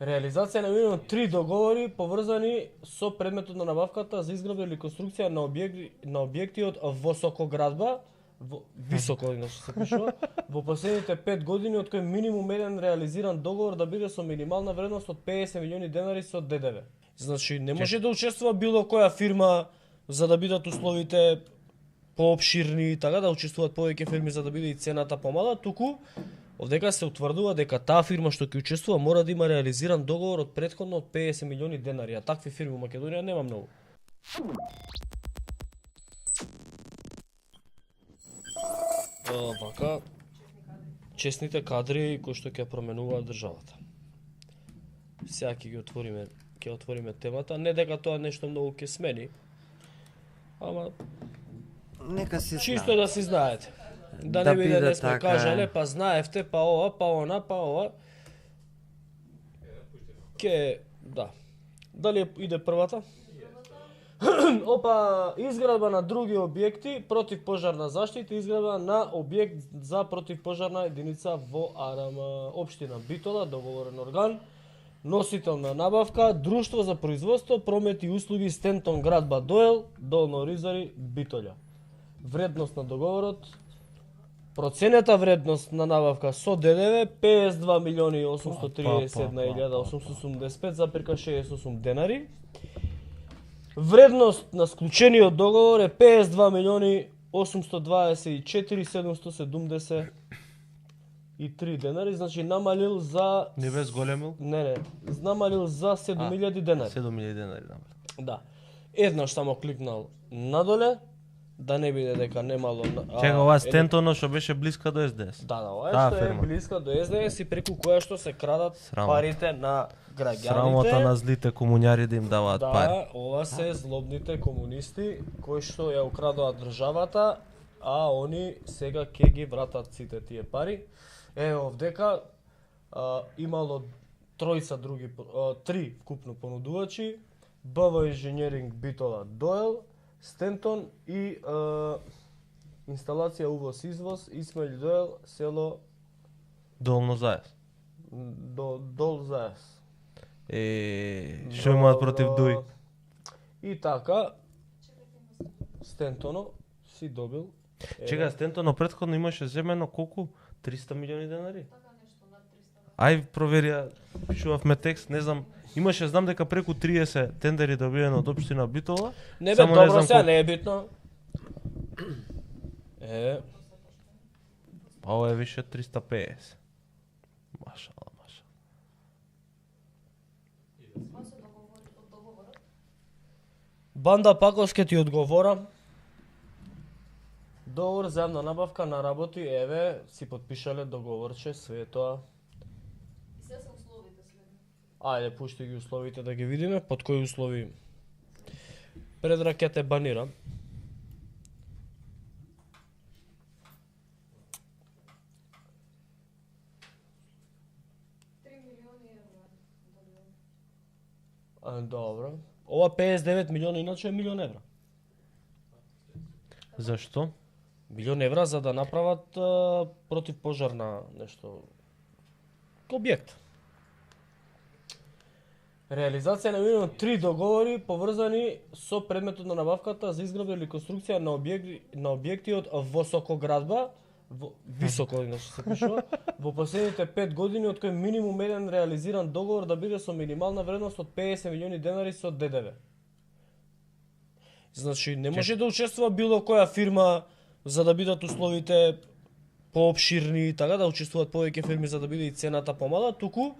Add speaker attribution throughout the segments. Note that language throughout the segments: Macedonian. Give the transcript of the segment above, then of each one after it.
Speaker 1: Реализација на минимум 3 договори поврзани со предметот на набавката за изградба или конструкција на објекти од високоградба, високо иначе се пишува, во последните 5 години, од кои минимум еден реализиран договор да биде со минимална вредност од 50 милиони денари со ДДВ. Значи не може да учествува било која фирма за да бидат условите поопширни и така, да учествуваат повеќе фирми за да биде и цената помала, туку овдека се утврдува дека таа фирма што ќе учествува мора да има реализиран договор од претходно од 50 милиони денари, а такви фирми во Македонија нема многу. Вака, честните кадри кои што ќе променуваат државата. Сега ќе отвориме темата, не дека тоа нешто многу ќе смени, ама
Speaker 2: Нека се
Speaker 1: чисто да си знаете. Да не биде не сме кажале, па знаевте, па ова, па она, па ова. Да. Дали иде првата? Опа, изградба на други објекти, противпожарна заштита, изградба на објект за противпожарна единица во АРМ, општина Битола, договорен орган, носител на набавка, друштво за производство, промет и услуги Стентон град Бадоел, Долно Оризари, Битолја. Вредност на договорот, проценета вредност на набавка со ДДВ 52 милиони 831.885,68 денари. Вредност на склучениот договор е 52 милиони 824.773 денари, значи намалил за...
Speaker 3: Не бе зголемил?
Speaker 1: Не, намалил за 7.000 денари.
Speaker 3: 7.000 денари намалил.
Speaker 1: Да. Еднаш само кликнал надоле, да не биде дека немало...
Speaker 3: Чека, ова Стентоно што беше блиска до СДС.
Speaker 1: Да, ова што е блиска до СДС и преку која што се крадат парите на граѓаните.
Speaker 3: Срамота на злите комуњари да им даваат пари.
Speaker 1: Да, ова се злобните комунисти кои што ја украдоа државата, а они сега ќе ги вратат сите тие пари. Овдека имало три вкупно понудувачи, БВ Инженеринг Битола Доел, Стентон и инсталација увоз-извоз Исмаил Доел, село
Speaker 3: Долно Зајас.
Speaker 1: Дол Зајас.
Speaker 3: Што имаат против Дуј?
Speaker 1: И така, Стентоно си добил.
Speaker 3: Чека, Стентоно претходно имаше земено колку? 300 милиони денари? Ај проверија, пишувавме текст, не знам. Знам дека преку 30 тендери добиено од општина Битола.
Speaker 1: Не бе, добро сега, не е битно.
Speaker 3: Па ова е више 350. Машала.
Speaker 1: Банда Паковски ти одговора. Договор за јавна набавка на работи, си подпишале договорче, све тоа. Ајде, пушти ги условите да ги видиме, под кои услови. Предрак ќе те банира. Добро. Ова 59 милиони, иначе е милион евра.
Speaker 3: Зашто?
Speaker 1: Милион евра за да направат противпожарна нешто објект. Реализација на минимум 3 договори поврзани со предметот на набавката за изградба или конструкција на објекти од високоградба, високо иначе се пишува, во последните 5 години, од кои минимум еден реализиран договор да биде со минимална вредност од 50 милиони денари со ДДВ. Значи не може да учествува било која фирма за да бидат условите поопширни и така, да учествуваат повеќе фирми за да биде и цената помала, туку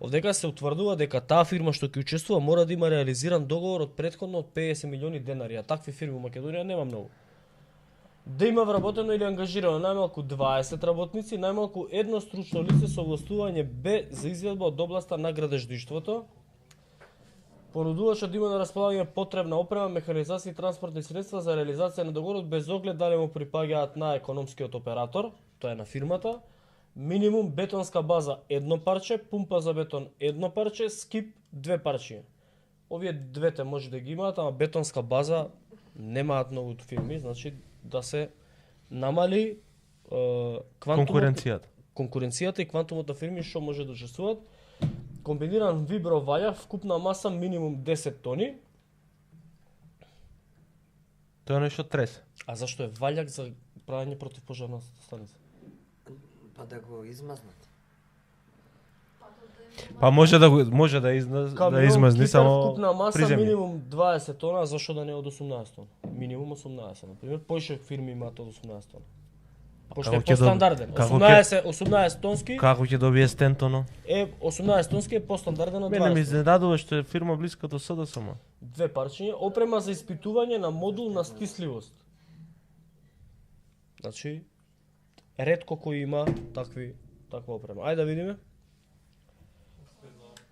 Speaker 1: овдека се утврдува дека таа фирма што ќе учествува мора да има реализиран договор од претходно од 50 милиони денари, а такви фирми во Македонија нема многу. Да има вработено или ангажирано најмалку 20 работници, најмалку едно стручно лице со овластување Б за изведба од областа на градежништвото. Понудувачот да има на располагање потребна опрема, механизација и транспортни средства за реализација на договорот без оглед дали му припаѓаат на економскиот оператор, тоа е на фирмата. Минимум бетонска база едно парче, пумпа за бетон едно парче, скип две парчиња. Овие двете може да ги имаат, ама бетонска база немаат многу фирми, значи да се намали конкуренцијата и квантумот на фирми што може да учествуваат. комбиниран вибро ваљак, вкупна маса минимум 10 тони.
Speaker 3: Тоа нешто тресе.
Speaker 1: А зашто е ваљак за правење противпожарна станица?
Speaker 2: Па да го измазнат.
Speaker 3: Па може да измазни само
Speaker 1: вкупна маса
Speaker 3: приземје.
Speaker 1: минимум 20 тона, зашто да не од 18 тона? Минимум 18, на пример, поише фирми имаат од 18 тона. Пошто е
Speaker 3: Како ќе
Speaker 1: постандарден.
Speaker 3: како
Speaker 1: 18 тонски
Speaker 3: Како ќе добие стентоно?
Speaker 1: 18 тонски е постандарден од 20.
Speaker 3: Мене ми изненадува што е фирма блиска до СДСМ.
Speaker 1: Две парчиња, опрема за испитување на модул на стисливост. Значи, ретко кој има таква опрема. Ајде да видиме.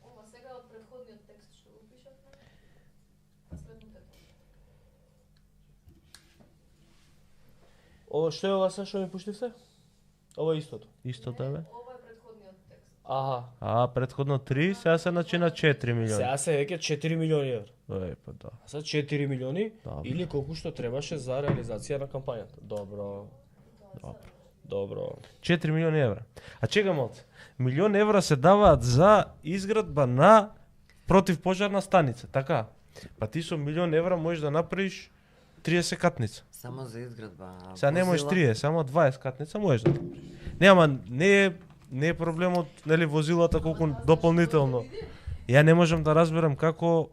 Speaker 4: Ова сега од претходниот текст што го пишавме, а средното е тоа.
Speaker 1: Ова што е ова се што ми пуштивте? Ова е истото.
Speaker 3: Исто да бе.
Speaker 4: Ова е претходниот текст.
Speaker 1: Аха.
Speaker 3: Претходно 3, сега се начина 4 милиони.
Speaker 1: Сега се веќе 4 милиони евра.
Speaker 3: Па да.
Speaker 1: А сега 4 милиони
Speaker 3: Добро.
Speaker 1: или колку што требаше за реализација на кампањата. Добро.
Speaker 3: 4 милиони евра. А чека малце. Милион евра се даваат за изградба на противпожарна станица, така? Па ти со милион евра можеш да направиш 30 катница.
Speaker 2: Само за изградба. а
Speaker 3: Сега не можеш
Speaker 2: возила?
Speaker 3: 30, само 20 катница можеш да направиш. Нема, не е проблемот, нели, возилата колку дополнително. Ја не можам да разберам како,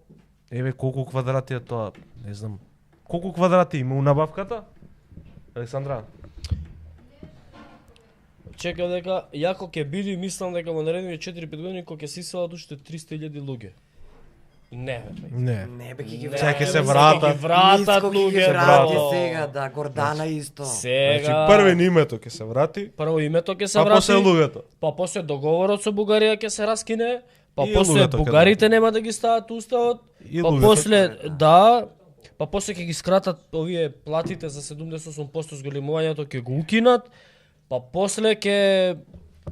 Speaker 3: еве колку квадрати е тоа, не знам. Колку квадрати има у набавката? Александра?
Speaker 1: Чекам дека јако ќе биде, мислам дека во наредните 4-5 години кога ќе се иселат уште 300.000 луѓе. Не, бе.
Speaker 3: Не.
Speaker 2: Не бе, ќе ги
Speaker 3: Сега ќе
Speaker 2: вратат.
Speaker 3: се вратат.
Speaker 1: Ќе ги вратат
Speaker 2: Ниско ќе ги
Speaker 1: луѓе,
Speaker 2: врати
Speaker 1: браво.
Speaker 2: сега, да, Гордана исто.
Speaker 3: Значи
Speaker 1: Сега
Speaker 3: први на името ќе се врати,
Speaker 1: прво името ќе се
Speaker 3: а
Speaker 1: врати,
Speaker 3: после луѓето.
Speaker 1: па после договорот со Бугарија ќе се раскине, па
Speaker 3: И
Speaker 1: после
Speaker 3: луѓето ќе
Speaker 1: бугарите нема да ги стават уставот,
Speaker 3: И
Speaker 1: па
Speaker 3: луѓето.
Speaker 1: после да, па после ќе ги скратат овие платите за 78% зголемувањето ќе го укинат, па после ќе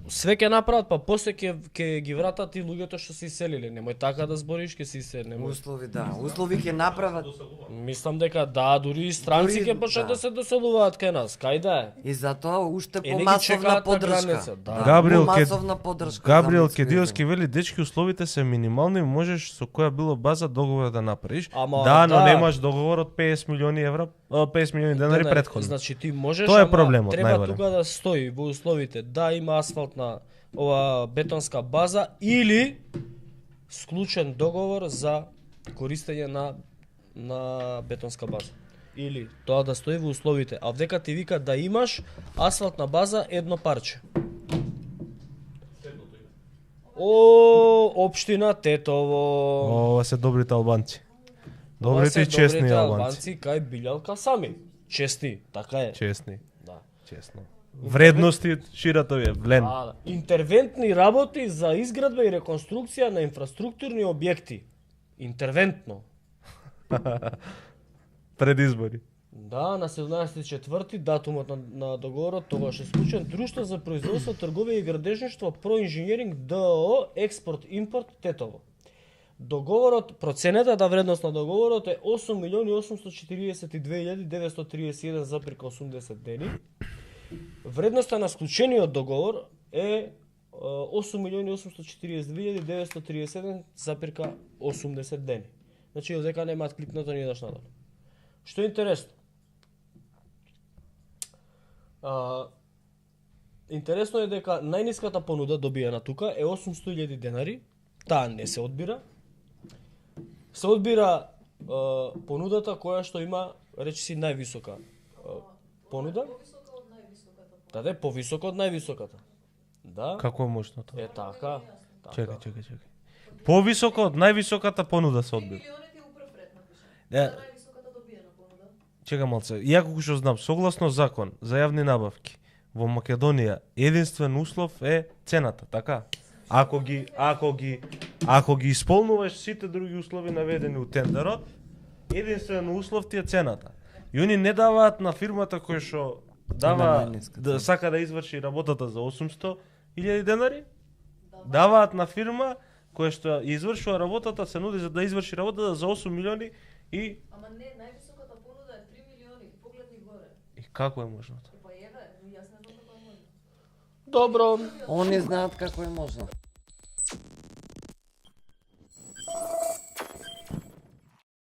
Speaker 1: све ќе направат, па после ќе ги вратат и луѓето што се иселиле. Немој така да збориш, ќе се иселат, немој.
Speaker 2: Услови, да. Услови ќе направат.
Speaker 1: Мислам дека да, дури и странци
Speaker 2: Дури,
Speaker 1: ќе почнат
Speaker 2: да.
Speaker 1: да се доселуваат кај нас. Кај да е?
Speaker 2: И затоа уште
Speaker 1: не ги
Speaker 2: помасовна
Speaker 1: чекаат на
Speaker 2: поддршка.
Speaker 1: граница, да.
Speaker 3: Габриел
Speaker 2: помасовна поддршка.
Speaker 3: Габриел
Speaker 2: за
Speaker 3: Кедиовски вели, дечки, условите се минимални, можеш со која било база договор да направиш.
Speaker 1: Ама,
Speaker 3: Да, но
Speaker 1: да.
Speaker 3: немаш договор од 50 милиони евра, 50 милиони денари претходно.
Speaker 1: Значи ти можеш,
Speaker 3: Тоа е
Speaker 1: ама
Speaker 3: проблемот,
Speaker 1: треба
Speaker 3: најбаре.
Speaker 1: тука да стои во условите да има асфалтна ова бетонска база или склучен договор за користење на бетонска база. Или тоа да стои во условите, а вдека ти вика да имаш асфалтна база едно парче. Општина Тетово.
Speaker 3: Ова се добрите албанци.
Speaker 1: Ова
Speaker 3: Добрите
Speaker 1: се
Speaker 3: и честни
Speaker 1: добрите
Speaker 3: албанци.
Speaker 1: кај Билјалка сами. Честни, така е.
Speaker 3: Честни,
Speaker 1: Да.
Speaker 3: честно. Вредности шират овие, влен.
Speaker 1: Да. Интервентни работи за изградба и реконструкција на инфраструктурни објекти. Интервентно.
Speaker 3: Пред избори.
Speaker 1: Да, на 17.4. датумот на договорот тогаш е склучен друштво за производство, трговија и градежништво Проинженеринг ДОО Експорт Импорт Тетово. Договорот, проценетата вредност на договорот е 8.842.931,80 дени. Вредноста на склучениот договор е 8.842.937,80 дени. Значи, одека немаат клипнато ни еднаш надолу. Што е интересно? Интересно е дека најниската понуда добиена тука е 800.000 денари. Таа не се одбира. Се одбира понудата која што има, речиси, највисока понуда.
Speaker 4: Повисока од највисоката.
Speaker 1: Да, повисока од највисоката. Да.
Speaker 3: Како е можно тоа?
Speaker 1: Е така.
Speaker 3: Чекај. Повисоко од највисоката понуда се одбива.
Speaker 4: Милионите у прв ред напишано.
Speaker 3: Да.
Speaker 4: За највисоката добиена понуда.
Speaker 3: Чека малце, иако што знам, согласно закон за јавни набавки во Македонија единствен услов е цената, така? Ако ги исполнуваш сите други услови наведени у тендерот, единствен услов ти е цената. И они не даваат на фирмата која што дава
Speaker 2: најниска
Speaker 3: да
Speaker 2: цена.
Speaker 3: сака да изврши работата за 800.000 денари, даваат на фирма која што извршува работата, се нуди за да изврши работата за 8 милиони и
Speaker 4: Ама не, највисоката понуда е 3 милиони. Погледни горе.
Speaker 3: како е можно тоа?
Speaker 4: Па еве, јас не знам како е можно.
Speaker 1: Добро.
Speaker 2: Они знаат како е можно.